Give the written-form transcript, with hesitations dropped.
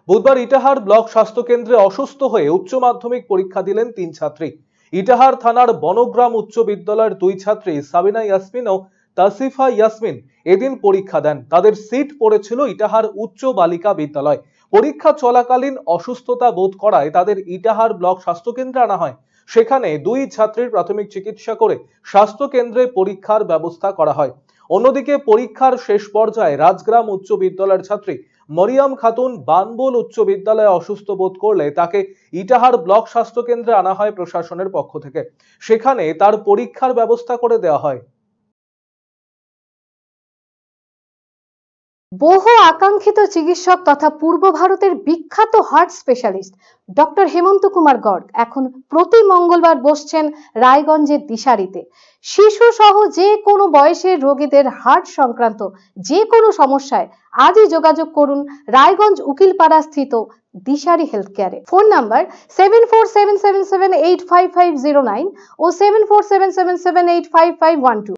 বুধবার ইটাহার ব্লক স্বাস্থ্য কেন্দ্রে অসুস্থ হয়ে উচ্চ মাধ্যমিক পরীক্ষা দিলেন 3 ছাত্রী। ইটাহার থানার বনগ্রাম উচ্চ বিদ্যালয়ের 2 ছাত্রী সাবিনা ইয়াসমিন ও তাসিফা ইয়াসমিন এদিন পরীক্ষা দেন। তাদের সিট পড়েছিল ইটাহার উচ্চ বালিকা বিদ্যালয়। পরীক্ষা চলাকালীন অসুস্থতা বোধ করায় তাদের ইটাহার ব্লক স্বাস্থ্য কেন্দ্রে আনা হয়। সেখানে 2 ছাত্রীর প্রাথমিক চিকিৎসা করে স্বাস্থ্য কেন্দ্রে পরীক্ষার ব্যবস্থা করা হয়। অন্যদিকে পরীক্ষার শেষ পর্যায়ে রাজগ্রাম উচ্চ বিদ্যালয়ের ছাত্রী মরিয়ম খাতুন বানবুল উচ্চ বিদ্যালয়ে অসুস্থ বোধ করলে তাকে ইটাহার ব্লক স্বাস্থ্য কেন্দ্রে আনা হয় প্রশাসনের পক্ষ থেকে। সেখানে তার পরীক্ষার ব্যবস্থা করে দেওয়া হয়। বহু আকাঙ্ক্ষিত চিকিৎসক তথা পূর্ব ভারতের বিখ্যাত হার্ট স্পেশালিস্ট ডক্টর হেমন্ত কুমার গর্গ এখন প্রতি মঙ্গলবার বসছেন রায়গঞ্জের দিশারিতে। শিশু সহ যে কোনো বয়সের রোগীদের হার্ট সংক্রান্ত যে কোনো সমস্যায় আজই যোগাযোগ করুন রায়গঞ্জ উকিলপাড়া স্থিত দিশারি হেলথ কেয়ারে। ফোন নাম্বার 7477785509 ও 7477785512।